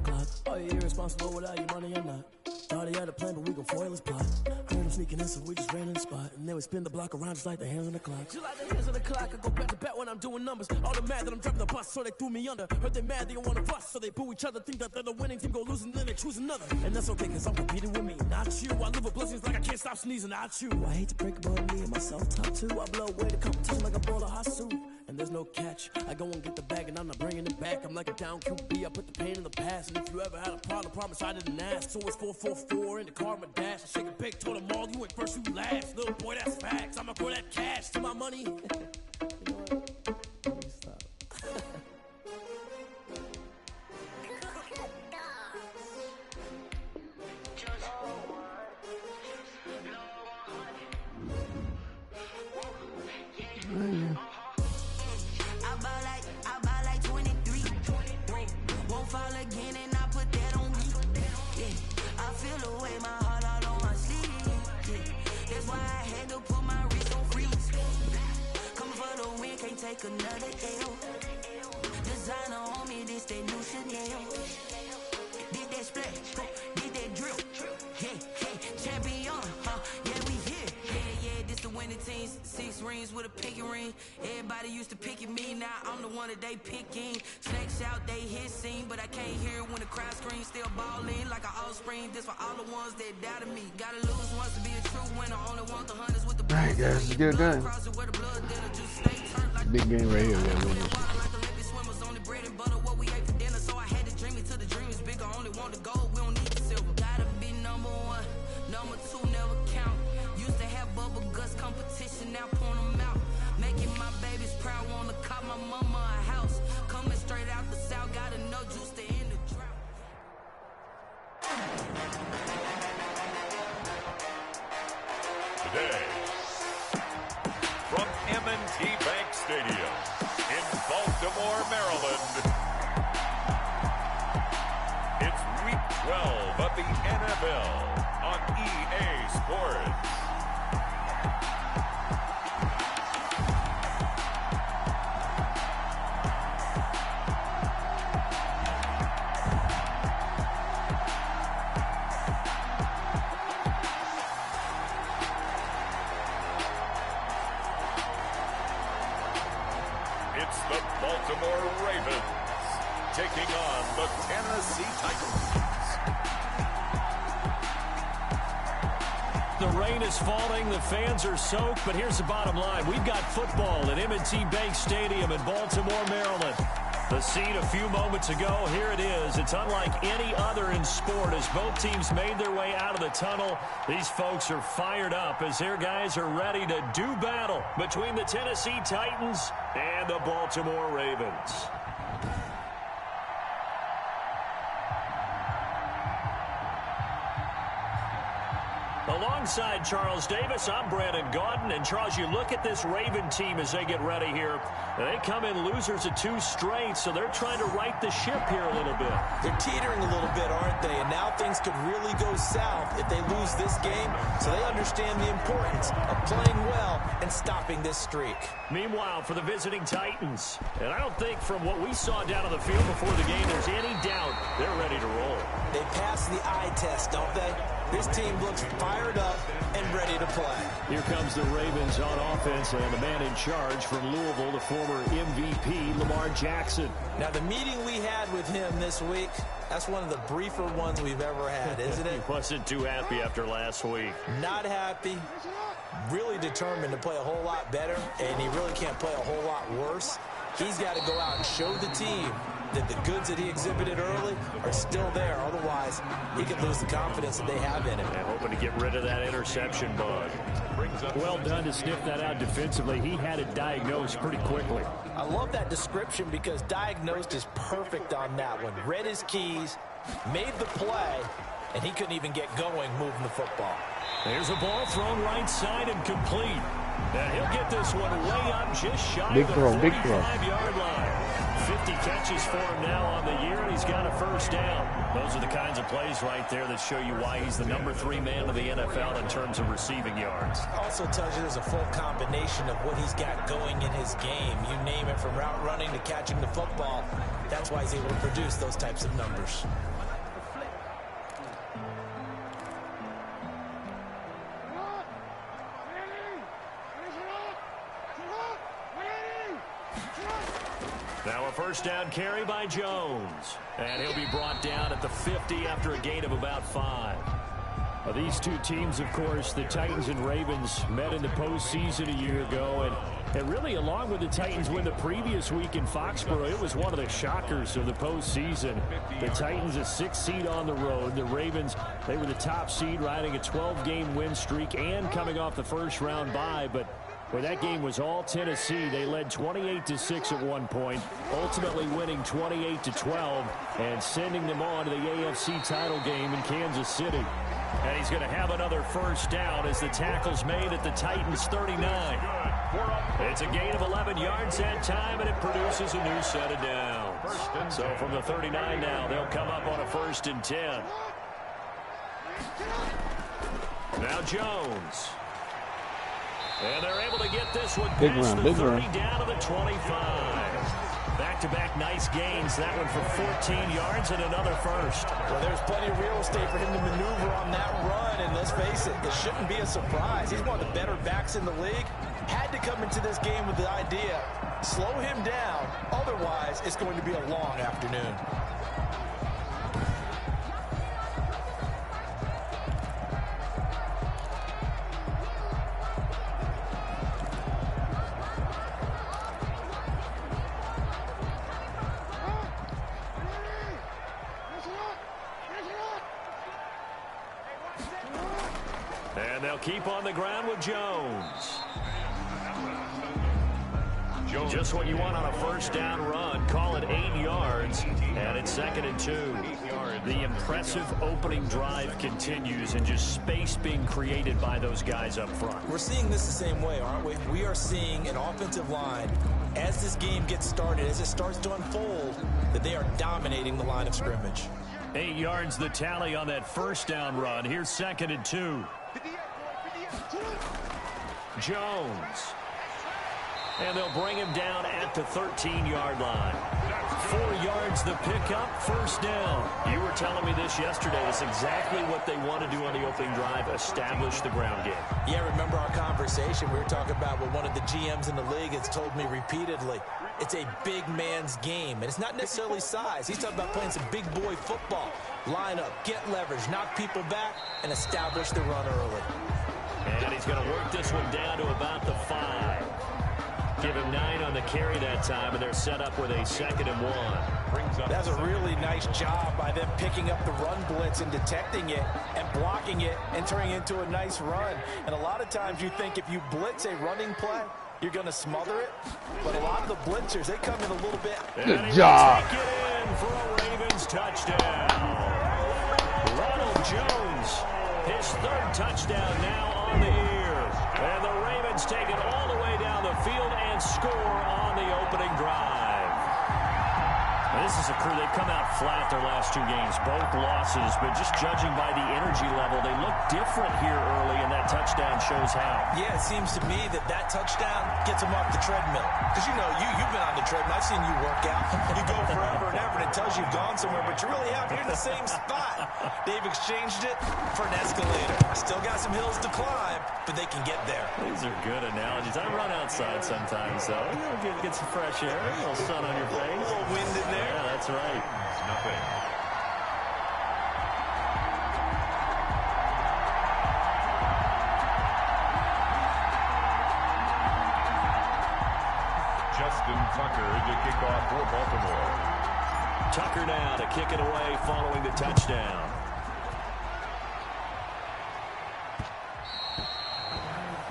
the clock. Are you irresponsible without your money or not? Thought he had a plan, but we gon' foil his plot. Heard him sneaking in, so we just ran in the spot. And then we spin the block around just like the hands on the clock. Just like the hands on the clock, I go back to back when I'm doing numbers. All the mad that I'm dropping the bus, so they threw me under. Heard they mad, they don't wanna bust, so they boo each other. Think that they're the winning team, go losing, then they choose another. And that's okay, cause I'm competing with me, not you. I live with blessings like I can't stop sneezing, not you. I hate to break it, but me and myself top two. I blow away the competition like a ball of hot soup. And there's no catch. I go and get the bag and I'm not bringing it back. I'm like a down QB, I put the pain in the past. And if you ever had a problem, promise I didn't ask. So it's 4-4-4 in the car, my dash. I shake a big, told them all, you ain't first, you last. Little boy, that's facts. I'ma throw that cash to my money. You know what? Let me stop. I buy like 23. Won't fall again and I put that on me. Yeah, I feel the way, my heart all on my sleeve. Yeah, that's why I had to put my wrist on freeze. Come for the win, can't take another L. Designer on me, this that new Chanel. Did that splash, did that drill. Yeah, champion, yeah, we here. Yeah, this the winning team. 6 rings with a pinky ring. Everybody used to pick at me, now I'm the one that they picking. Snakes out, they hit scene, but I can't hear when the crowd screams. Still ballin' like an offspring. This for all the ones that doubted me. Gotta lose once to be a true winner. Only want the hunters with the blood. Alright guys, let's get it done. Big game right here, guys. Number 2 never count. Used to have bubble guts competition, now point them out. Making my babies proud, wanna cop my mama a house. Coming straight out the south, got enough juice to end the drought. Today, from M&T Bank Stadium in Baltimore, Maryland, it's Week 12 of the NFL on EA Sports. It's the Baltimore Ravens taking on the Tennessee Titans. The rain is falling, the fans are soaked, but here's the bottom line. We've got football at M&T Bank Stadium in Baltimore, Maryland. The scene a few moments ago, here it is. It's unlike any other in sport as both teams made their way out of the tunnel. These folks are fired up as their guys are ready to do battle between the Tennessee Titans and the Baltimore Ravens. Alongside Charles Davis, I'm Brandon Gaudin. And Charles, you look at this Raven team as they get ready here. They come in losers of 2 straight, so they're trying to right the ship here a little bit. They're teetering a little bit, aren't they? And now things could really go south if they lose this game. So they understand the importance of playing well and stopping this streak. Meanwhile, for the visiting Titans, and I don't think from what we saw down on the field before the game, there's any doubt they're ready to roll. They pass the eye test, don't they? This team looks fired up and ready to play. Here comes the Ravens on offense, and the man in charge from Louisville, the former MVP, Lamar Jackson. Now, the meeting we had with him this week, that's one of the briefer ones we've ever had, isn't it? He wasn't too happy after last week. Not happy. Really determined to play a whole lot better, and he really can't play a whole lot worse. He's got to go out and show the team that the goods that he exhibited early are still there. Otherwise, he could lose the confidence that they have in him. And hoping to get rid of that interception bug. Well done to sniff that out defensively. He had it diagnosed pretty quickly. I love that description because diagnosed is perfect on that one. Read his keys, made the play, and he couldn't even get going moving the football. There's a ball thrown right side and complete. And he'll get this one way up just shy of the 45-yard line. 50 catches for him now on the year, and he's got a first down. Those are the kinds of plays right there that show you why he's the #3 man of the NFL in terms of receiving yards. Also tells you there's a full combination of what he's got going in his game. You name it, from route running to catching the football. That's why he's able to produce those types of numbers. Now a first down carry by Jones. And he'll be brought down at the 50 after a gain of about 5. Well, these two teams, of course, the Titans and Ravens, met in the postseason a year ago. And really, along with the Titans win the previous week in Foxborough, it was one of the shockers of the postseason. The Titans a 6th seed on the road. The Ravens, they were the top seed, riding a 12-game win streak and coming off the first-round bye. But when that game was all Tennessee, they led 28-6 at one point, ultimately winning 28-12 and sending them on to the AFC title game in Kansas City. And he's going to have another first down as the tackle's made at the Titans' 39. It's a gain of 11 yards that time, and it produces a new set of downs. So from the 39 now, they'll come up on a 1st and 10. Now Jones. And they're able to get this one past the 30 down to the 25. Back-to-back nice gains. That one for 14 yards and another first. Well, there's plenty of real estate for him to maneuver on that run, and let's face it, it shouldn't be a surprise. He's one of the better backs in the league. Had to come into this game with the idea, slow him down, otherwise it's going to be a long afternoon. And they'll keep on the ground with Jones. Just what you want on a first down run. Call it 8 yards, and it's 2nd and 2. The impressive opening drive continues, and just space being created by those guys up front. We're seeing this the same way, aren't we? We are seeing an offensive line, as this game gets started, as it starts to unfold, that they are dominating the line of scrimmage. 8 yards the tally on that first down run. Here's 2nd and 2. Jones. And they'll bring him down at the 13-yard line. 4 yards the pickup, first down. You were telling me this yesterday. It's exactly what they want to do on the opening drive, establish the ground game. Yeah, remember our conversation? We were talking about what one of the GMs in the league has told me repeatedly. It's a big man's game, and it's not necessarily size. He's talking about playing some big boy football. Line up, get leverage, knock people back, and establish the run early. And he's going to work this one down to about the 5. Give him 9 on the carry that time, and they're set up with a 2nd and 1. That's a really nice job by them picking up the run blitz and detecting it and blocking it and turning it into a nice run. And a lot of times you think if you blitz a running play, you're going to smother it. But a lot of the blitzers, they come in a little bit. Good job. Take it in for a Ravens touchdown. Ronald Jones, his 3rd touchdown now on the year. And the Ravens take it all the way down the field and score on the opening drive. Now, this is a crew, they've come out flat their last 2 games, both losses, but just judging by the energy level, they look different here early, and that touchdown shows how. Yeah, it seems to me that touchdown gets them off the treadmill. Because, you know, you've been on the treadmill. I've seen you work out. You go forever and ever, and it tells you you've gone somewhere, but you really haven't. You're in the same spot. They've exchanged it for an escalator. Still got some hills to climb, but they can get there. These are good analogies. I run outside sometimes, though. Get some fresh air, a little sun on your face. A little wind in there. Yeah, that's right. It's nothing. Justin Tucker to kick off for Baltimore. Tucker now to kick it away following the touchdown.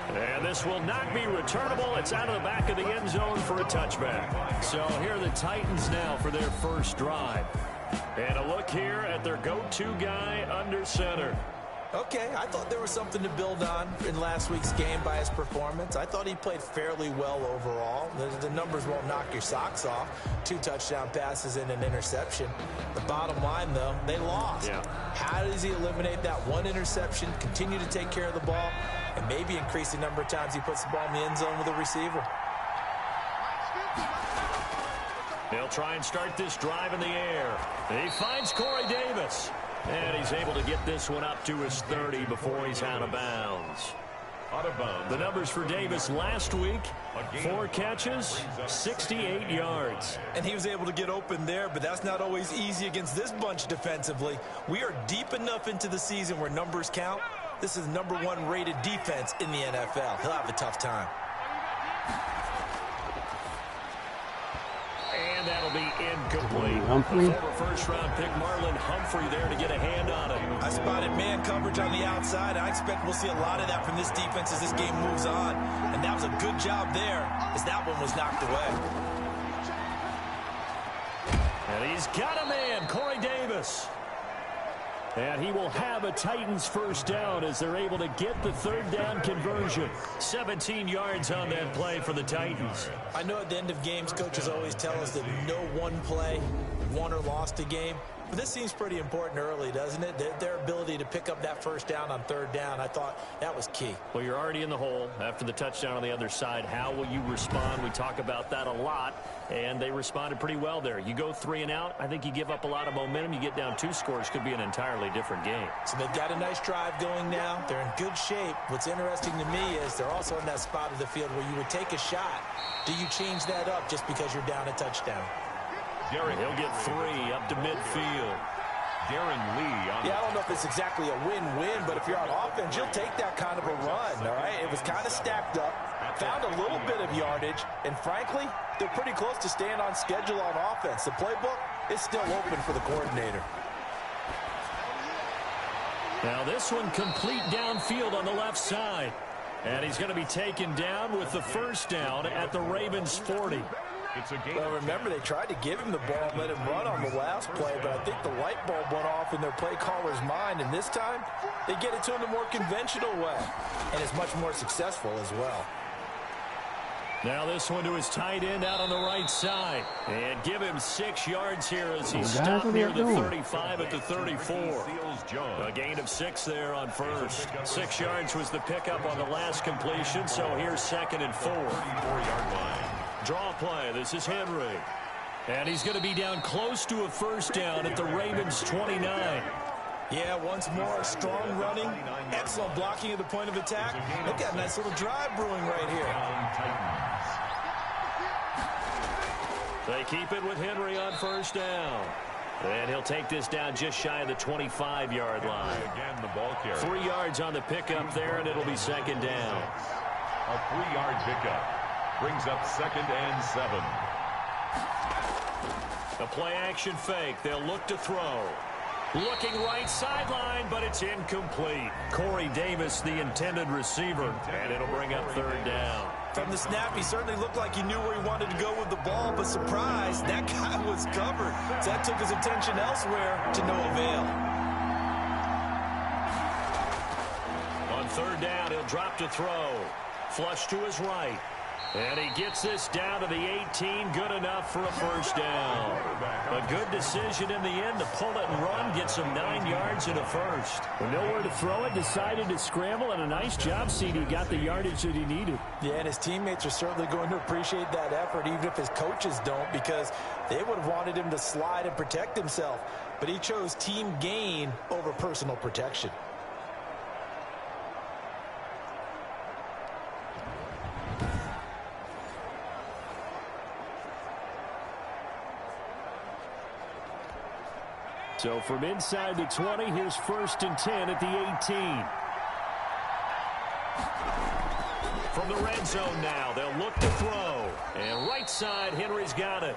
And this will not be returnable. It's out of the back of the end zone for a touchback. So here are the Titans now for their first drive. And a look here at their go-to guy under center. Okay, I thought there was something to build on in last week's game by his performance. I thought he played fairly well overall. The numbers won't knock your socks off. 2 touchdown passes and an interception. The bottom line, though, they lost. Yeah. How does he eliminate that 1 interception, continue to take care of the ball, and maybe increase the number of times he puts the ball in the end zone with a receiver? They'll try and start this drive in the air. He finds Corey Davis. And he's able to get this one up to his 30 before he's out of bounds. The numbers for Davis last week, 4 catches, 68 yards. And he was able to get open there, but that's not always easy against this bunch defensively. We are deep enough into the season where numbers count. This is the #1 rated defense in the NFL. He'll have a tough time. And that'll be incomplete. The former first-round pick Marlon Humphrey there to get a hand on it. I spotted man coverage on the outside. I expect we'll see a lot of that from this defense as this game moves on. And that was a good job there as that one was knocked away. And he's got a man, Corey Davis. And he will have a Titans first down as they're able to get the 3rd down conversion. 17 yards on that play for the Titans. I know at the end of games, coaches always tell us that no one play won or lost a game. But this seems pretty important early, doesn't it? Their ability to pick up that first down on 3rd down, I thought that was key. Well, you're already in the hole after the touchdown on the other side. How will you respond? We talk about that a lot, and they responded pretty well there. You go 3 and out, I think you give up a lot of momentum. You get down 2 scores, could be an entirely different game. So they've got a nice drive going now. They're in good shape. What's interesting to me is they're also in that spot of the field where you would take a shot. Do you change that up just because you're down a touchdown? He'll get 3 up to midfield. Yeah, I don't know if it's exactly a win-win, but if you're on offense, you'll take that kind of a run, all right? It was kind of stacked up, found a little bit of yardage, and frankly, they're pretty close to staying on schedule on offense. The playbook is still open for the coordinator. Now this one complete downfield on the left side. And he's going to be taken down with the first down at the Ravens 40. Well, remember, they tried to give him the ball and let him run on the last play, but I think the light bulb went off in their play caller's mind, and this time they get it to him the more conventional way, and it's much more successful as well. Now this one to his tight end out on the right side. And give him 6 yards here as he stopped near the 35 at the 34. A gain of 6 there on first. 6 yards was the pickup on the last completion, so here's 2nd and 4. 4-yard line. Draw play. This is Henry. And he's going to be down close to a first down at the Ravens 29. Yeah, once more, strong running, excellent blocking at the point of attack. Look at a nice little drive brewing right here. They keep it with Henry on first down. And he'll take this down just shy of the 25-yard line. Again, the ball carrier. 3 yards on the pickup there, and it'll be 2nd down. A 3-yard pickup brings up 2nd and 7. A play-action fake. They'll look to throw. Looking right sideline, but it's incomplete. Corey Davis, the intended receiver, and it'll bring up 3rd down. From the snap, he certainly looked like he knew where he wanted to go with the ball, but surprise, that guy was covered. So that took his attention elsewhere to no avail. On 3rd down, he'll drop to throw. Flush to his right. And he gets this down to the 18, good enough for a first down. A good decision in the end to pull it and run, get some 9 yards and a first. With nowhere to throw it, decided to scramble, and a nice job, CD. Got the yardage that he needed. Yeah, and his teammates are certainly going to appreciate that effort, even if his coaches don't, because they would have wanted him to slide and protect himself. But he chose team gain over personal protection. So from inside the 20, here's 1st and 10 at the 18. From the red zone now, they'll look to throw. And right side, Henry's got it.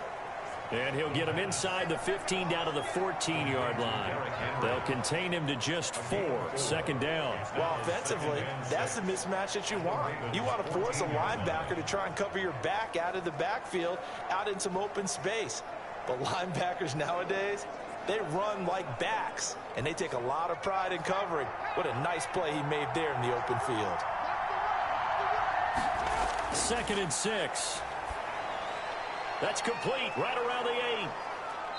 And he'll get him inside the 15 down to the 14-yard line. They'll contain him to just 4. 2nd down. Well, offensively, that's the mismatch that you want. You want to force a linebacker to try and cover your back out of the backfield, out in some open space. But linebackers nowadays, they run like backs, and they take a lot of pride in covering. What a nice play he made there in the open field. 2nd and 6. That's complete right around the 8.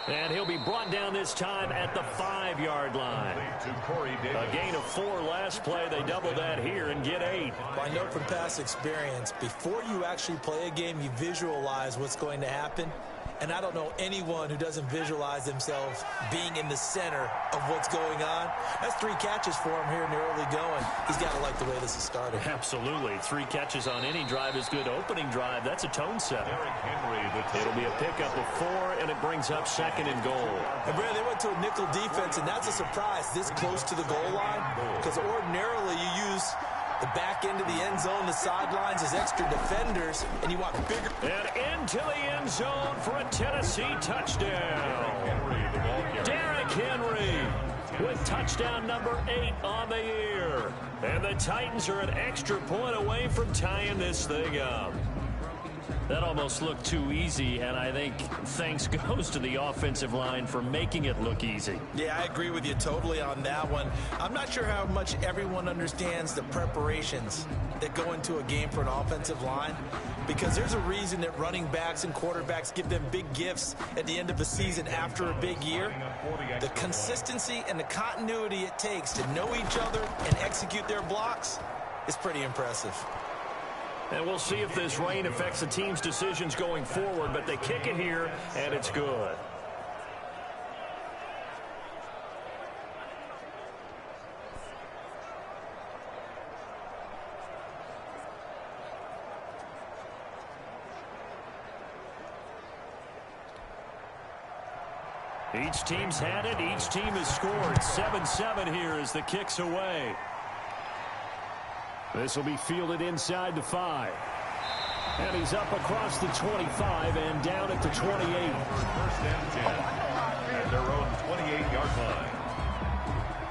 And he'll be brought down this time at the 5-yard line. A gain of 4 last play. They double that here and get 8. I know from past experience, before you actually play a game, you visualize what's going to happen. And I don't know anyone who doesn't visualize themselves being in the center of what's going on. That's 3 catches for him here in the early going. He's got to like the way this is started. Absolutely. 3 catches on any drive is good. Opening drive, that's a tone setter. It'll be a pickup of 4, and it brings up 2nd and goal. And Brad, they went to a nickel defense, and that's a surprise this close to the goal line, because ordinarily you use the back end of the end zone, the sidelines as extra defenders, and you want bigger. And into the end zone for a Tennessee touchdown. Derrick Henry with touchdown number 8 on the year. And the Titans are an extra point away from tying this thing up. That almost looked too easy, and I think thanks goes to the offensive line for making it look easy. Yeah, I agree with you totally on that one. I'm not sure how much everyone understands the preparations that go into a game for an offensive line, because there's a reason that running backs and quarterbacks give them big gifts at the end of the season after a big year. The consistency and the continuity it takes to know each other and execute their blocks is pretty impressive. And we'll see if this rain affects the team's decisions going forward, but they kick it here, and it's good. Each team's had it. Each team has scored. 7-7 here as the kick's away. This will be fielded inside the 5. And he's up across the 25 and down at the 28. First and 10 at their own 28-yard line.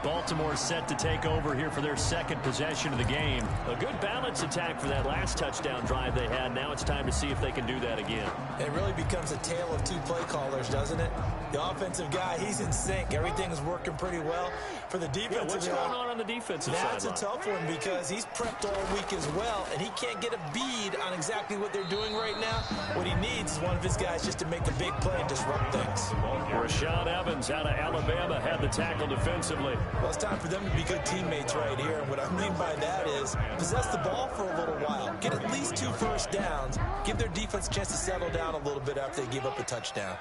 Baltimore set to take over here for their 2nd possession of the game. A good balance attack for that last touchdown drive they had. Now it's time to see if they can do that again. It really becomes a tale of 2 play callers, doesn't it? The offensive guy, he's in sync. Everything's working pretty well. For the defensive what's going on the defensive side? That's a tough one because he's prepped all week as well, and he can't get a bead on exactly what they're doing right now. What he needs is one of his guys just to make a big play and disrupt things. Rashaan Evans out of Alabama had the tackle defensively. Well, it's time for them to be good teammates right here. And what I mean by that is possess the ball for a little while. Get at least 2 first downs. Give their defense a chance to settle down a little bit after they give up a touchdown.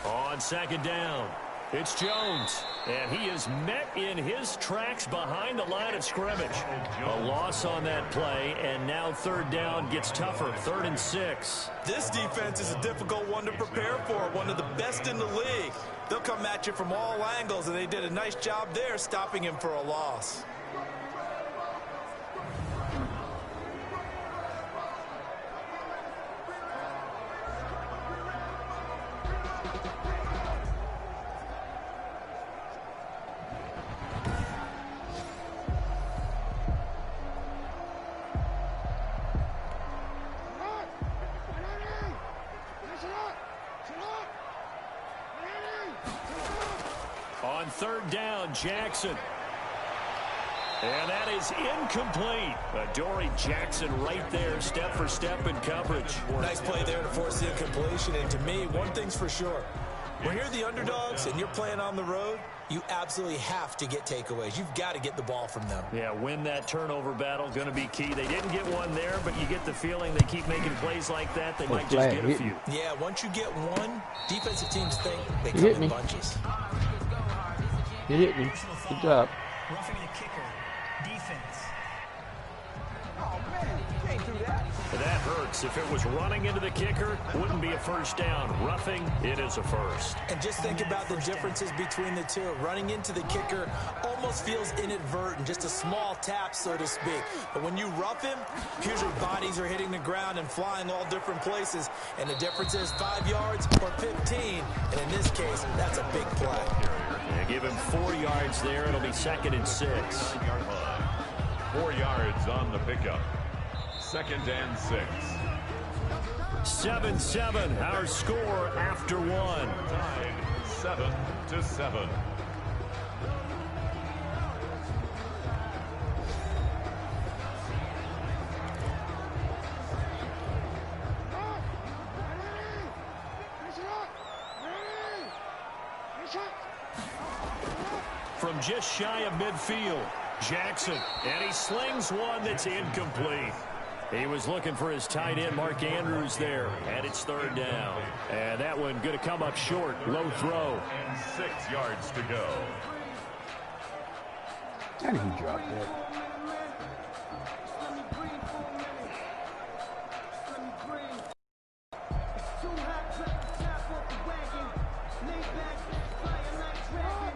On 2nd down, it's Jones. And he is met in his tracks behind the line of scrimmage. A loss on that play, and now 3rd down gets tougher. 3rd and 6. This defense is a difficult one to prepare for, one of the best in the league. They'll come at you from all angles, and they did a nice job there stopping him for a loss. On 3rd down, Jackson. And that is incomplete. Adoree Jackson right there, step for step in coverage. Nice play there to force the incompletion. And to me, one thing's for sure. When you're the underdogs and you're playing on the road, you absolutely have to get takeaways. You've got to get the ball from them. Yeah, win that turnover battle, going to be key. They didn't get one there, but you get the feeling they keep making plays like that. They might just get a few. Yeah, once you get one, defensive teams think they come in bunches. You hit me. Good job. Roughing the kicker. Defense. That hurts. If it was running into the kicker, wouldn't be a first down. Roughing, it is a first. And just think about the differences between the two. Running into the kicker almost feels inadvertent, just a small tap, so to speak. But when you rough him, usually bodies are hitting the ground and flying all different places. And the difference is 5 yards or 15. And in this case, that's a big play. Yeah, give him 4 yards there. It'll be 2nd and 6. 4 yards on the pickup. 2nd and 6. 7-7, our score after one. Tied 7-7. From just shy of midfield, Jackson, and he slings one that's incomplete. He was looking for his tight end, Mark Andrews, there, and it's third down. And that one going to come up short, low throw. And 6 yards to go. And he dropped it.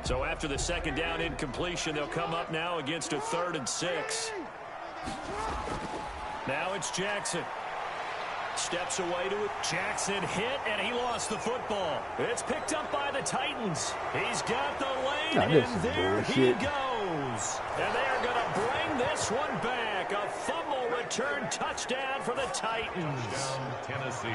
So after the second down incompletion, they'll come up now against a 3rd and 6. Now it's Jackson. Steps away to it. Jackson hit, and he lost the football. It's picked up by the Titans. He's got the lane, and there he goes. And they're going to bring this one back. A fumble return touchdown for the Titans. Down Tennessee.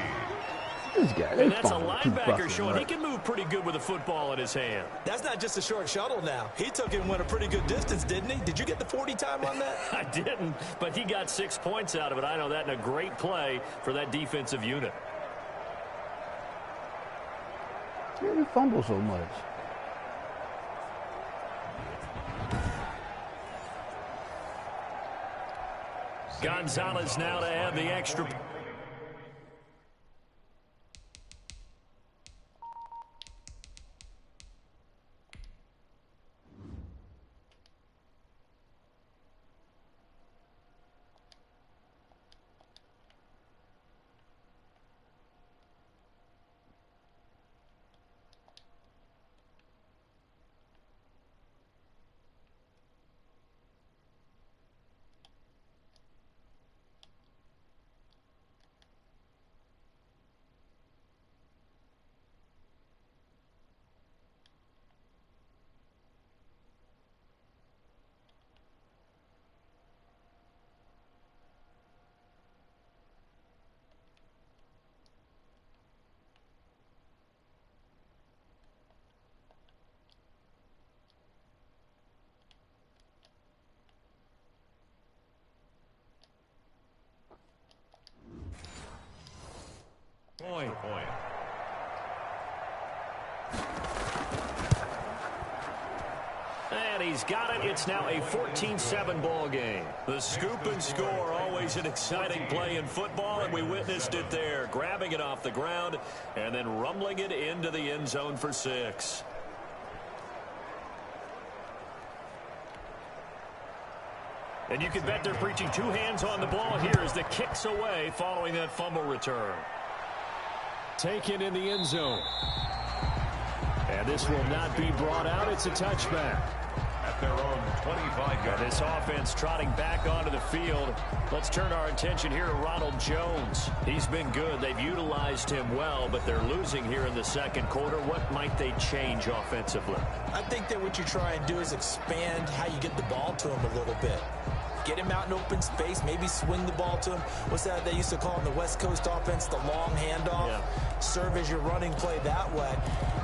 This guy, and that's a linebacker showing he can move pretty good with a football in his hand. That's not just a short shuttle now. He took it and went a pretty good distance, didn't he? Did you get the 40 time on that? I didn't, but he got 6 points out of it. I know that, in a great play for that defensive unit. He didn't fumble so much. Gonzalez now to have the extra. Point. And he's got it. It's now a 14-7 ball game. The scoop and score, always an exciting play in football, and we witnessed it there. Grabbing it off the ground and then rumbling it into the end zone for 6. And you can bet they're preaching 2 hands on the ball here as the kick's away following that fumble return. Taken in the end zone. And this will not be brought out. It's a touchback. At their own 25-yard. This offense trotting back onto the field. Let's turn our attention here to Ronald Jones. He's been good. They've utilized him well, but they're losing here in the second quarter. What might they change offensively? I think that what you try and do is expand how you get the ball to him a little bit. Get him out in open space, maybe swing the ball to him. What's that they used to call in the West Coast offense, the long handoff? Yeah. Serve as your running play that way,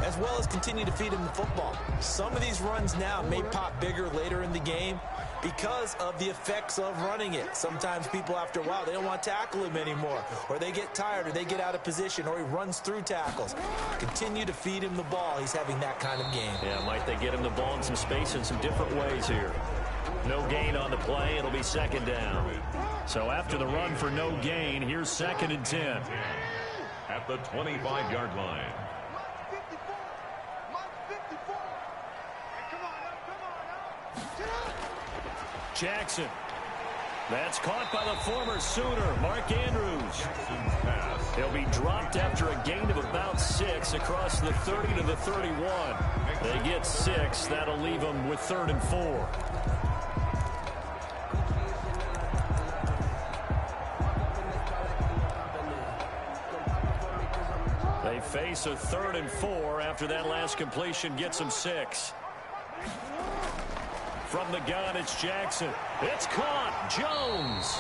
as well as continue to feed him the football. Some of these runs now may pop bigger later in the game because of the effects of running it. Sometimes people, after a while, they don't want to tackle him anymore, or they get tired, or they get out of position, or he runs through tackles. Continue to feed him the ball. He's having that kind of game. Yeah, might they get him the ball in some space in some different ways here. No gain on the play. It'll be second down. So after the run for no gain, here's 2nd and 10. At the 25-yard line. Jackson. That's caught by the former Sooner, Mark Andrews. He'll be dropped after a gain of about 6 across the 30 to the 31. They get 6. That'll leave them with 3rd and 4. They face a 3rd and 4 after that last completion gets them 6. From the gun, it's Jackson. It's caught. Jones.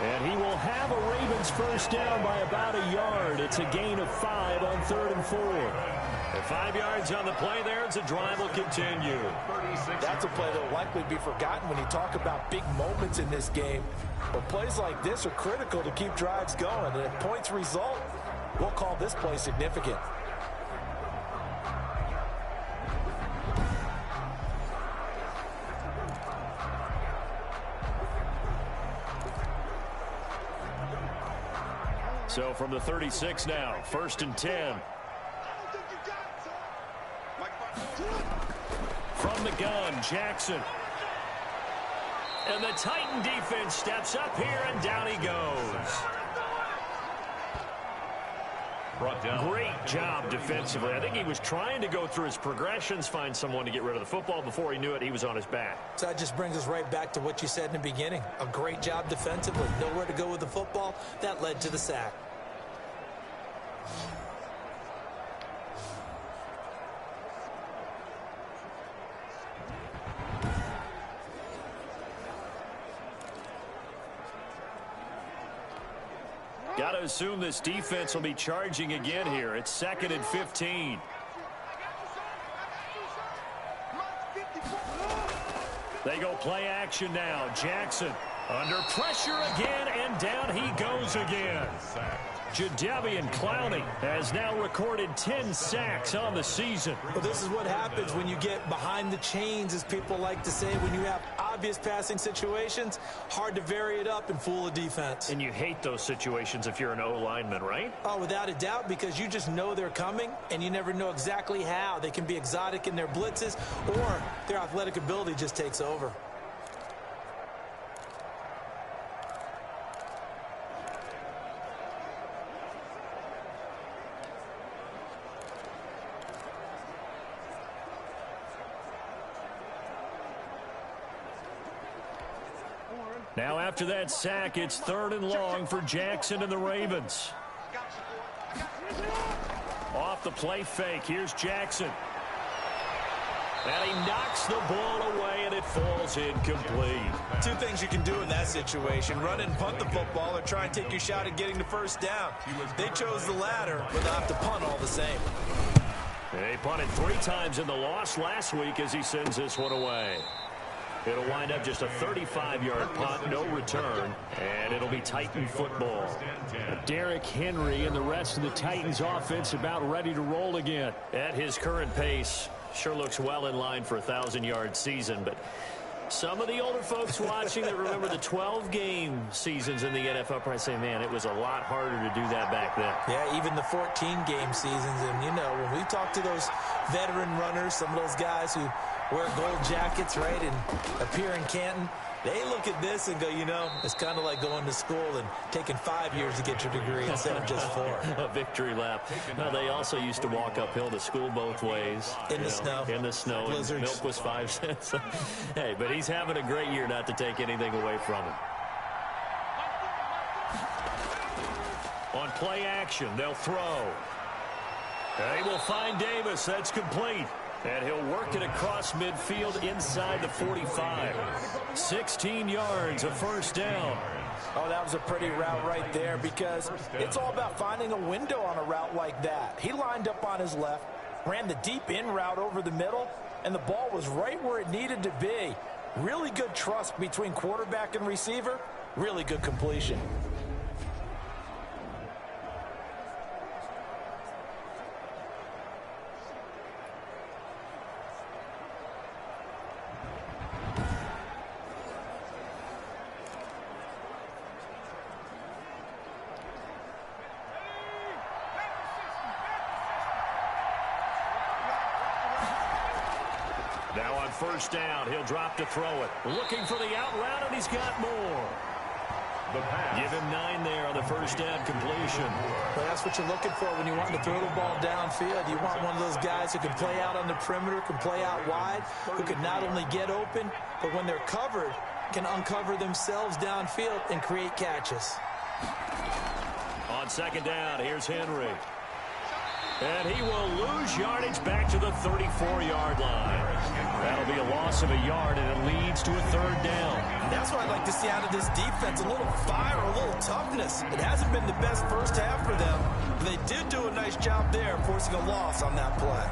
And he will have a Ravens first down by about a yard. It's a gain of 5 on 3rd and 4. And 5 yards on the play there as the drive will continue. That's a play that will likely be forgotten when you talk about big moments in this game. But plays like this are critical to keep drives going. And if points result, we'll call this play significant. So from the 36 now, 1st and 10. From the gun, Jackson. And the Titan defense steps up here, and down he goes. Great job defensively. I think he was trying to go through his progressions, find someone to get rid of the football. Before he knew it, he was on his back. So that just brings us right back to what you said in the beginning. A great job defensively. Nowhere to go with the football. That led to the sack. Got to assume this defense will be charging again here. It's 2nd and 15. They go play action now. Jackson under pressure again, and down he goes again. Jadeveon Clowney has now recorded 10 sacks on the season. Well, this is what happens when you get behind the chains, as people like to say. When you have obvious passing situations, hard to vary it up and fool a defense. And you hate those situations if you're an O-lineman, right? Oh, without a doubt, because you just know they're coming, and you never know exactly how. They can be exotic in their blitzes, or their athletic ability just takes over. Now after that sack, it's 3rd and long for Jackson and the Ravens. Off the play fake, here's Jackson. And he knocks the ball away, and it falls incomplete. 2 things you can do in that situation: run and punt the football, or try and take your shot at getting the first down. They chose the latter, but they'll have to punt all the same. They punted 3 times in the loss last week as he sends this one away. It'll wind up just a 35-yard punt, no return, and it'll be Titan football. Derrick Henry and the rest of the Titans offense about ready to roll again. At his current pace, sure looks well in line for a 1,000-yard season, but some of the older folks watching that remember the 12-game seasons in the NFL probably say, man, it was a lot harder to do that back then. Yeah, even the 14-game seasons. And, you know, when we talk to those veteran runners, some of those guys who wear gold jackets, right, and appear in Canton, they look at this and go, you know, it's kind of like going to school and taking 5 years to get your degree instead of just 4. A victory lap. Well, they also used to walk uphill to school both ways. In the snow. In the snow. Blizzards. Milk was 5 cents. Hey, but he's having a great year, not to take anything away from him. On play action, they'll throw. They will find Davis. That's complete. And he'll work it across midfield inside the 45. 16 yards, a first down. Oh, that was a pretty route right there, because it's all about finding a window on a route like that. He lined up on his left, ran the deep in route over the middle, and the ball was right where it needed to be. Really good trust between quarterback and receiver. Really good completion. Now on first down, he'll drop to throw it. Looking for the out route, and he's got more. Give him 9 there on the first down completion. Well, that's what you're looking for when you want to throw the ball downfield. You want one of those guys who can play out on the perimeter, can play out wide, who can not only get open, but when they're covered, can uncover themselves downfield and create catches. On second down, here's Henry. And he will lose much yardage back to the 34-yard line. That'll be a loss of a yard, and it leads to a third down. And that's what I'd like to see out of this defense, a little fire, a little toughness. It hasn't been the best first half for them, but they did do a nice job there, forcing a loss on that play.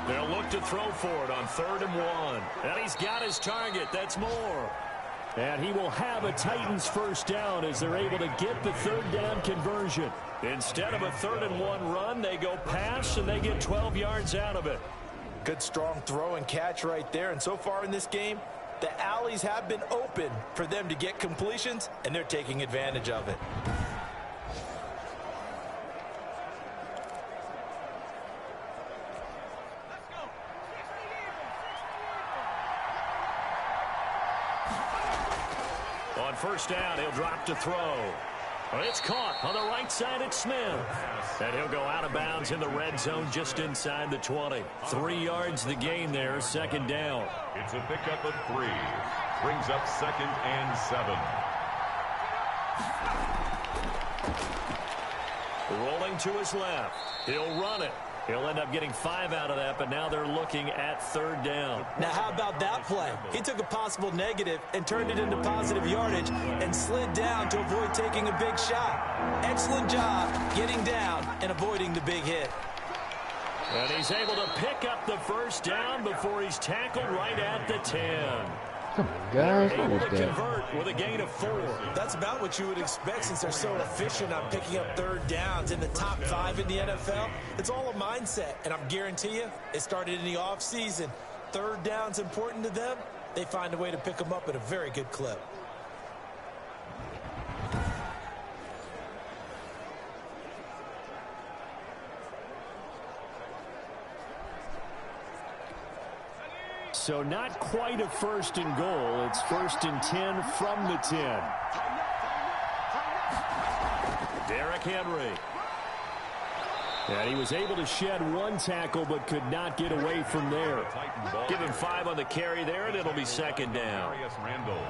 They'll look to throw for it on 3rd and 1. And he's got his target. That's Moore. And he will have a Titans first down as they're able to get the 3rd down conversion. Instead of a 3rd and 1 run, they go pass, and they get 12 yards out of it. Good, strong throw and catch right there. And so far in this game, the alleys have been open for them to get completions, and they're taking advantage of it. On first down, he'll drop to throw. It's caught on the right side at Smith. And he'll go out of bounds in the red zone just inside the 20. 3 yards the gain there, 2nd down. It's a pickup of 3. Brings up 2nd and 7. Rolling to his left. He'll run it. He'll end up getting 5 out of that, but now they're looking at 3rd down. Now, how about that play? He took a possible negative and turned it into positive yardage and slid down to avoid taking a big shot. Excellent job getting down and avoiding the big hit. And he's able to pick up the first down before he's tackled right at the 10. Come on, guys. What Able was to that? convert with a gain of 4. That's about what you would expect since they're so efficient on picking up 3rd downs in the top 5 in the NFL. It's all a mindset, and I'm guarantee you it started in the offseason. 3rd down's important to them. They find a way to pick them up at a very good clip. So not quite a 1st and goal. It's 1st and 10 from the 10. Derrick Henry. And he was able to shed 1 tackle but could not get away from there. Give him 5 on the carry there, and it'll be 2nd down.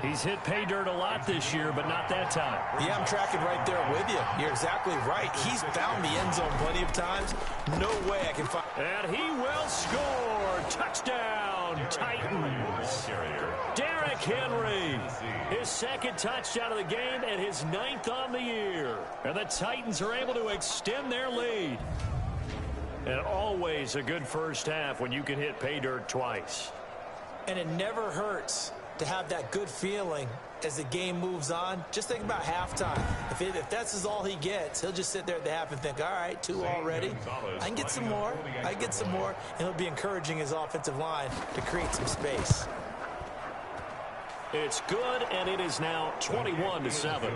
He's hit pay dirt a lot this year, but not that time. Yeah, I'm tracking right there with you. You're exactly right. He's found the end zone plenty of times. No way I can find... And he will score. Touchdown, Titans. Derrick Henry. His 2nd touchdown of the game and his 9th on the year. And the Titans are able to extend their lead. And always a good first half when you can hit pay dirt twice. And it never hurts to have that good feeling as the game moves on. Just think about halftime. If that's all he gets, he'll just sit there at the half and think, all right, 2 already. I can get some more. I can get some more. And he'll be encouraging his offensive line to create some space. It's good, and it is now 21-7.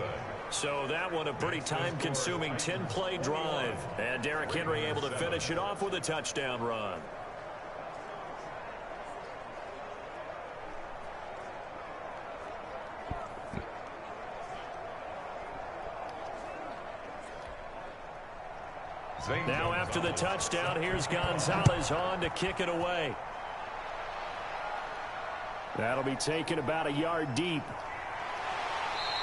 So that one a pretty time-consuming 10-play drive. And Derrick Henry able to finish it off with a touchdown run. Now after the touchdown, here's Gonzalez on to kick it away. That'll be taken about a yard deep.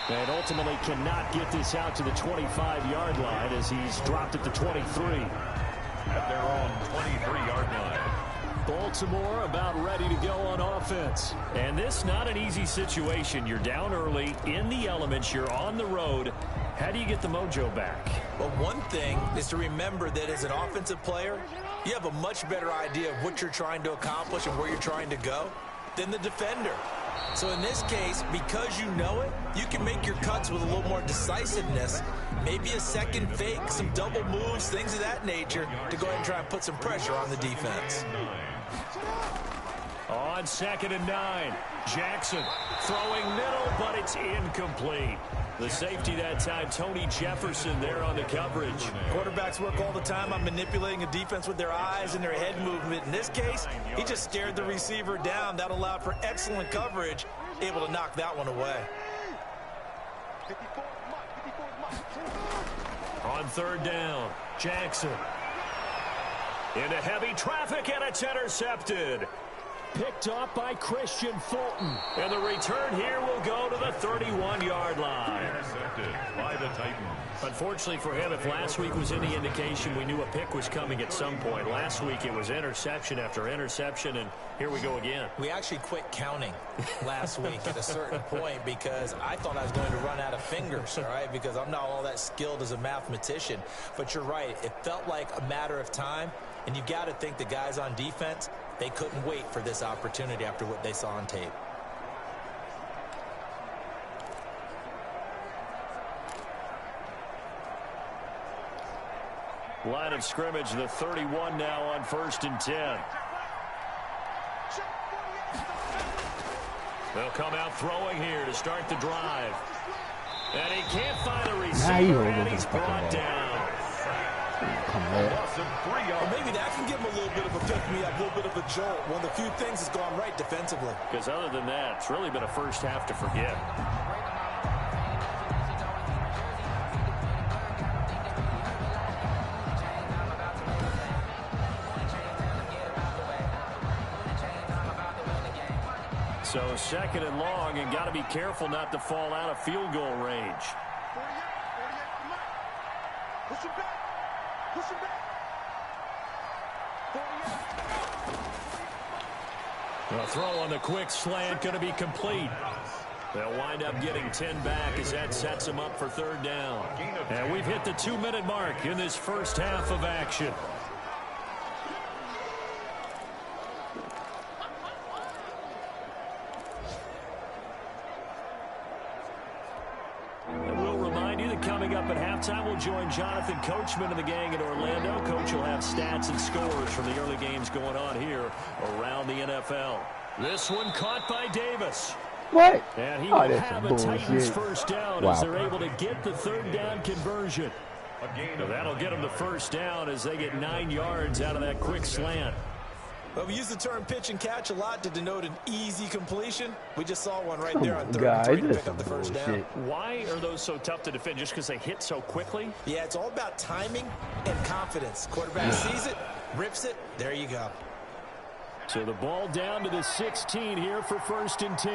And ultimately cannot get this out to the 25-yard line as he's dropped at the 23. At their own 23-yard line. Baltimore about ready to go on offense. And this not an easy situation. You're down early, in the elements, you're on the road. How do you get the mojo back? Well, one thing is to remember that as an offensive player, you have a much better idea of what you're trying to accomplish and where you're trying to go than the defender. So in this case, because you know it, you can make your cuts with a little more decisiveness, maybe a second fake, some double moves, things of that nature, to go ahead and try and put some pressure on the defense. On on 2nd and 9. Jackson throwing middle, but it's incomplete. The safety that time, Tony Jefferson, there on the coverage. Quarterbacks work all the time on manipulating a defense with their eyes and their head movement. In this case, he just stared the receiver down. That allowed for excellent coverage, able to knock that one away. On 3rd down, Jackson. Into heavy traffic, and it's intercepted. Picked up by Christian Fulton. And the return here will go to the 31-yard line. Intercepted by the Titans. Unfortunately for him, if last week was any indication, we knew a pick was coming at some point. Last week it was interception after interception, and here we go again. We actually quit counting last week at a certain point because I thought I was going to run out of fingers, all right, because I'm not all that skilled as a mathematician. But you're right. It felt like a matter of time, and you've got to think the guys on defense, they couldn't wait for this opportunity after what they saw on tape. Line of scrimmage, the 31 now on 1st and 10. They'll come out throwing here to start the drive. And he can't find a receiver, and he's brought down. Well, maybe that can give him a little bit of a pick-me-up, a little bit of a jolt. One of the few things that's gone right defensively. Because other than that, it's really been a first half to forget. So 2nd and long, and got to be careful not to fall out of field goal range. Push him back. Push him back. The throw on the quick slant going to be complete. They'll wind up getting 10 back as that sets them up for 3rd down. And we've hit the 2-minute mark in this first half of action. Coming up at halftime, we'll join Jonathan Coachman and the gang in Orlando. Coach will have stats and scores from the early games going on here around the NFL. This one caught by Davis. What? And he will have a Titans first down as they're able to get the 3rd down conversion. So that'll get them the first down as they get 9 yards out of that quick slant. Well, we use the term pitch and catch a lot to denote an easy completion. We just saw one right there on 3rd and 3 to pick up the first down. Why are those so tough to defend? Just because they hit so quickly? Yeah, it's all about timing and confidence. Quarterback sees it, rips it, there you go. So the ball down to the 16 here for 1st and 10.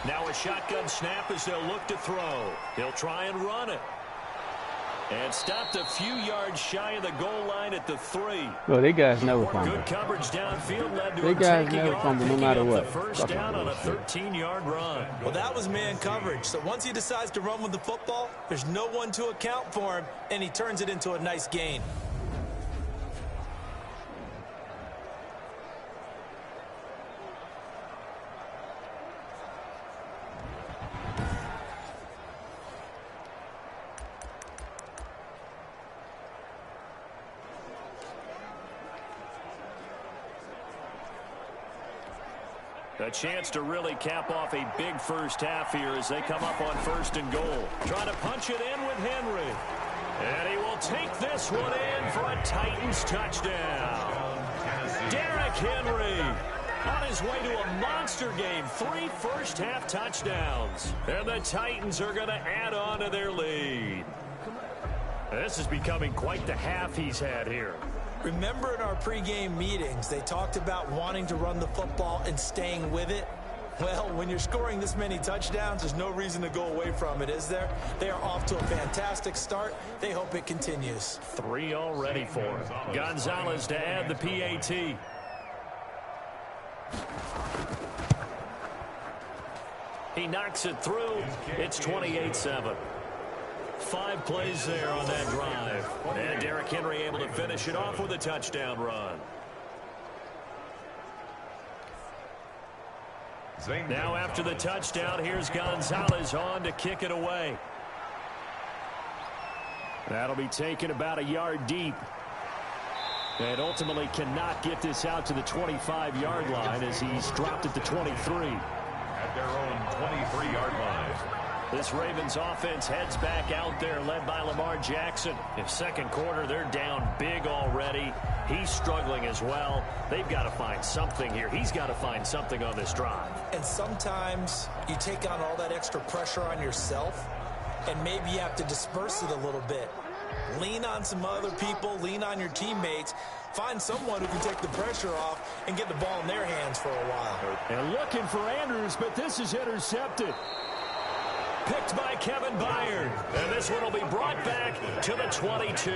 Now a shotgun snap as they'll look to throw. They'll try and run it. And stopped a few yards shy of the goal line at the 3. Well, they guys never fumble. Good coverage downfield led to they guys never fumble no matter what. First down on a 13-yard run. Well, that was man coverage. So once he decides to run with the football, there's no one to account for him, and he turns it into a nice gain. A chance to really cap off a big first half here as they come up on 1st and goal. Trying to punch it in with Henry. And he will take this one in for a Titans touchdown. Derrick Henry on his way to a monster game. 3 first-half touchdowns. And the Titans are going to add on to their lead. This is becoming quite the half he's had here. Remember in our pregame meetings, they talked about wanting to run the football and staying with it? Well, when you're scoring this many touchdowns, there's no reason to go away from it, is there? They are off to a fantastic start. They hope it continues. 3 already for him. Gonzalez to add the PAT. He knocks it through. It's 28-7. 5 plays there on that drive. And Derrick Henry able to finish it off with a touchdown run. Now after the touchdown, here's Gonzalez on to kick it away. That'll be taken about a yard deep. And ultimately cannot get this out to the 25-yard line as he's dropped at the 23. At their own 23-yard line. This Ravens offense heads back out there, led by Lamar Jackson. In second quarter, they're down big already. He's struggling as well. They've got to find something here. He's got to find something on this drive. And sometimes you take on all that extra pressure on yourself, and maybe you have to disperse it a little bit. Lean on some other people, lean on your teammates, find someone who can take the pressure off and get the ball in their hands for a while. And looking for Andrews, but this is intercepted. Picked by Kevin Byard. And this one will be brought back to the 22.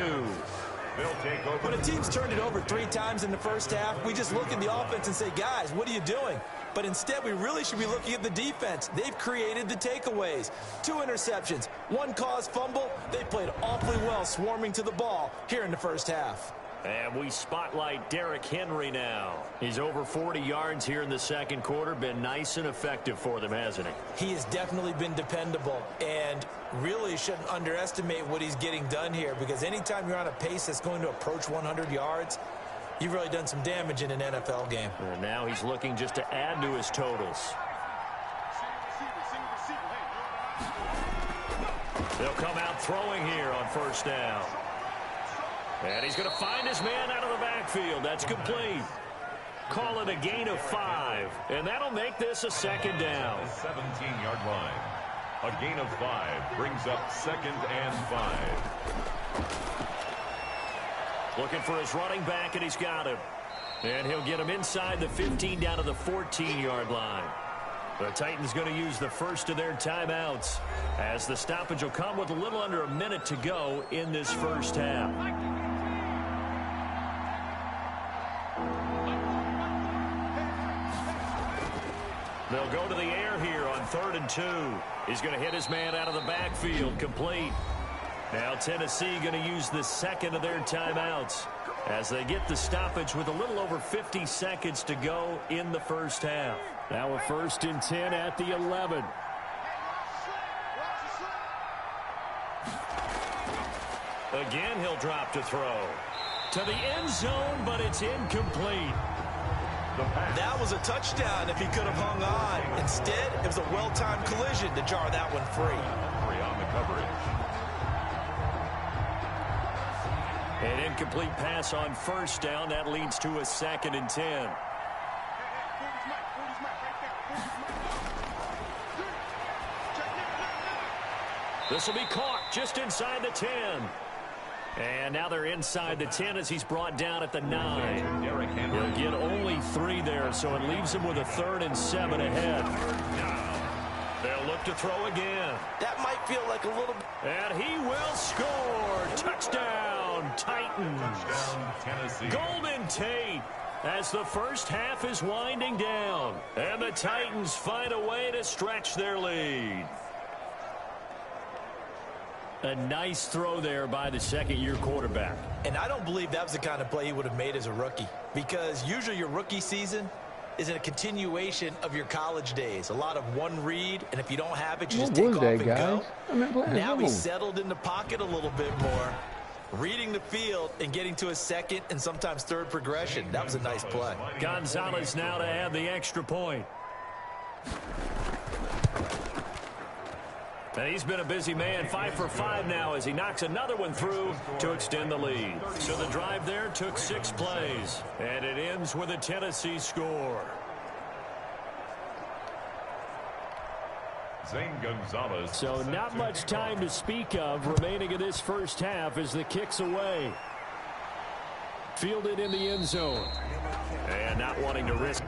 They'll take over. When a team's turned it over 3 times in the first half, we just look at the offense and say, guys, what are you doing? But instead, we really should be looking at the defense. They've created the takeaways. 2 interceptions, 1 caused fumble. They played awfully well swarming to the ball here in the first half. And we spotlight Derrick Henry now. He's over 40 yards here in the second quarter. Been nice and effective for them, hasn't he? He has definitely been dependable, and really shouldn't underestimate what he's getting done here, because anytime you're on a pace that's going to approach 100 yards, you've really done some damage in an NFL game. And now he's looking just to add to his totals. They'll come out throwing here on first down. And he's going to find his man out of the backfield. That's complete. Call it a gain of 5. And that'll make this a second down. 17-yard line. A gain of 5 brings up 2nd and 5. Looking for his running back, and he's got him. And he'll get him inside the 15 down to the 14-yard line. The Titans going to use the first of their timeouts as the stoppage will come with a little under a minute to go in this first half. They'll go to the air here on 3rd and 2. He's going to hit his man out of the backfield, complete. Now Tennessee going to use the second of their timeouts as they get the stoppage with a little over 50 seconds to go in the first half. Now a 1st and 10 at the 11. Again, he'll drop to throw. To the end zone, but it's incomplete. That was a touchdown if he could have hung on. Instead, it was a well-timed collision to jar that one free. On the coverage. An incomplete pass on first down. That leads to a 2nd and 10. This will be caught just inside the 10. And now they're inside the 10 as he's brought down at the 9. He'll get only 3 there, so it leaves him with a 3rd and 7 ahead. They'll look to throw again. That might feel like a little... And he will score. Touchdown, Titans. Touchdown, Tennessee. Golden Tate as the first half is winding down. And the Titans find a way to stretch their lead. A nice throw there by the second-year quarterback. And I don't believe that was the kind of play he would have made as a rookie, because usually your rookie season is in a continuation of your college days. A lot of one read, and if you don't have it, you just take off and go. Now he's settled in the pocket a little bit more, reading the field and getting to a second and sometimes third progression. That was a nice play. Gonzalez now to add the extra point. And he's been a busy man, 5 for 5 now as he knocks another one through to extend the lead. So the drive there took 6 plays, and it ends with a Tennessee score. Zane Gonzalez. So not much time to speak of remaining in this first half as the kick's away. Fielded in the end zone. And not wanting to risk.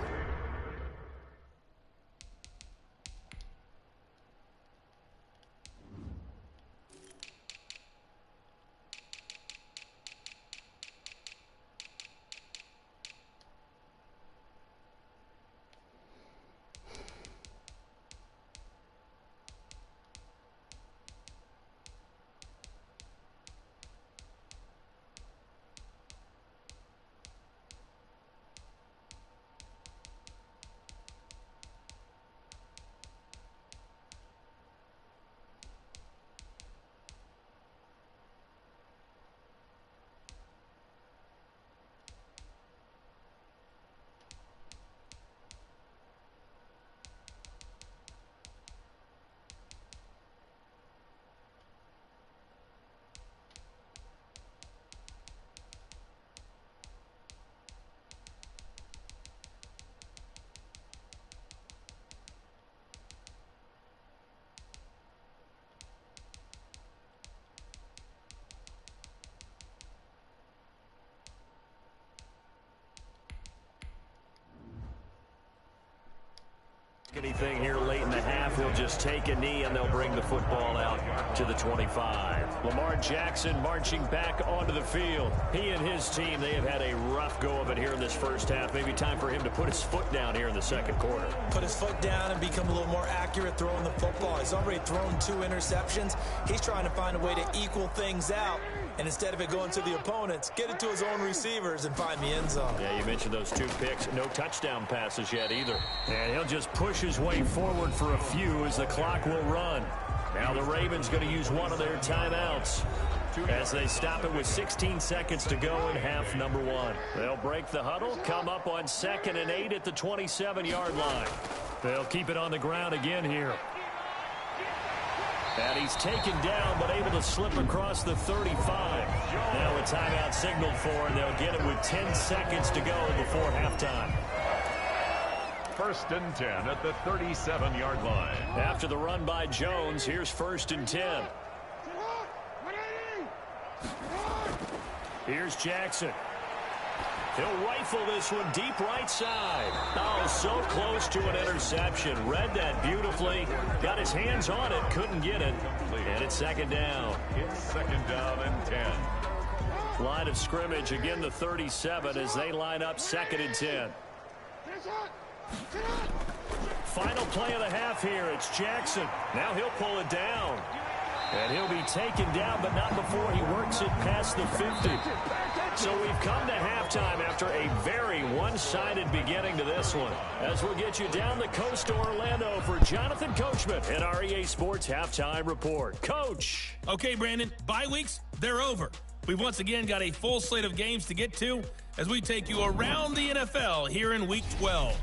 Anything here late in the half, he'll just take a knee and they'll bring the football out to the 25. Lamar Jackson marching back onto the field. He and his team, they have had a rough go of it here in this first half. Maybe time for him to put his foot down here in the second quarter. Put his foot down and become a little more accurate throwing the football. He's already thrown 2 interceptions. He's trying to find a way to equal things out. And instead of it going to the opponents, get it to his own receivers and find the end zone. Yeah, you mentioned those 2 picks. No touchdown passes yet either. And he'll just push his way forward for a few as the clock will run. Now the Ravens going to use one of their timeouts as they stop it with 16 seconds to go in half number 1. They'll break the huddle, come up on 2nd and 8 at the 27-yard line. They'll keep it on the ground again here. And he's taken down, but able to slip across the 35. Now a timeout signaled for, and they'll get it with 10 seconds to go before halftime. 1st and 10 at the 37-yard line. After the run by Jones, here's 1st and 10. Here's Jackson. He'll rifle this one deep right side. Oh, so close to an interception. Read that beautifully. Got his hands on it. Couldn't get it. And it's 2nd down. It's 2nd down and 10. Line of scrimmage, again the 37 as they line up 2nd and 10. Final play of the half here. It's Jackson. Now he'll pull it down. And he'll be taken down, but not before he works it past the 50. So we've come to halftime after a very one-sided beginning to this one. As we'll get you down the coast to Orlando for Jonathan Coachman and our EA Sports Halftime Report. Coach. Okay, Brandon, bye weeks, they're over. We've once again got a full slate of games to get to as we take you around the NFL here in Week 12.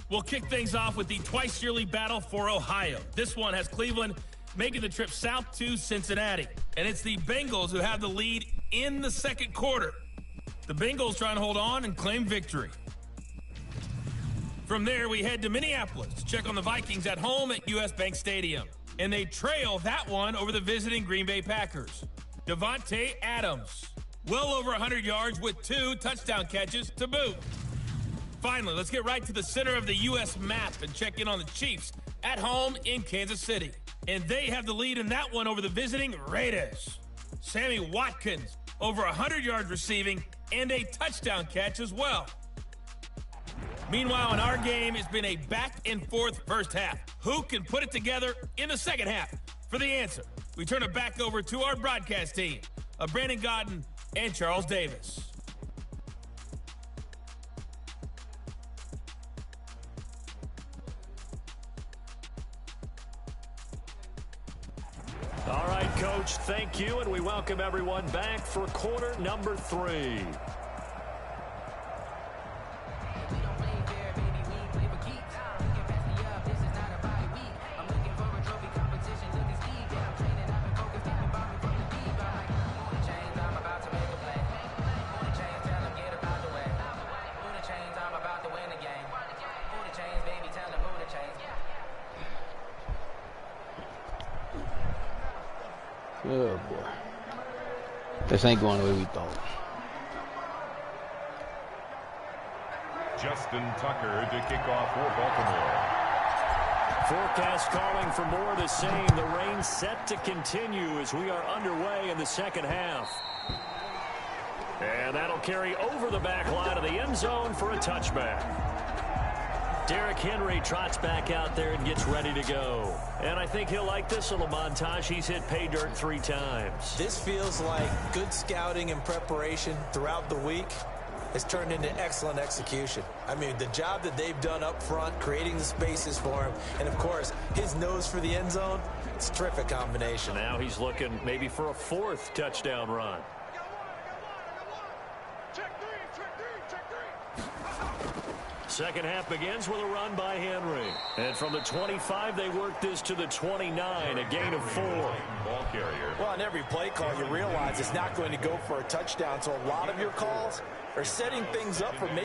We'll kick things off with the twice-yearly battle for Ohio. This one has Cleveland making the trip south to Cincinnati. And it's the Bengals who have the lead in the second quarter. The Bengals trying to hold on and claim victory. From there, we head to Minneapolis to check on the Vikings at home at U.S. Bank Stadium. And they trail that one over the visiting Green Bay Packers. Devontae Adams, well over 100 yards with 2 touchdown catches to boot. Finally, let's get right to the center of the U.S. map and check in on the Chiefs at home in Kansas City. And they have the lead in that one over the visiting Raiders. Sammy Watkins, over 100 yards receiving and a touchdown catch as well. Meanwhile, in our game, it's been a back-and-forth first half. Who can put it together in the second half? For the answer, we turn it back over to our broadcast team of Brandon Godden and Charles Davis. All right, Coach, thank you, and we welcome everyone back for quarter number 3. Oh, boy. This ain't going the way we thought. Justin Tucker to kick off for Baltimore. Forecast calling for more of the same. The rain set to continue as we are underway in the second half. And that'll carry over the back line of the end zone for a touchback. Derrick Henry trots back out there and gets ready to go. And I think he'll like this little montage. He's hit pay dirt 3 times. This feels like good scouting and preparation throughout the week. It's turned into excellent execution. I mean, the job that they've done up front, creating the spaces for him, and, of course, his nose for the end zone, it's a terrific combination. Now he's looking maybe for a 4th touchdown run. Second half begins with a run by Henry. And from the 25, they work this to the 29, a gain of 4. Ball carrier. Well, on every play call, you realize it's not going to go for a touchdown, so a lot of your calls are setting things up for maybe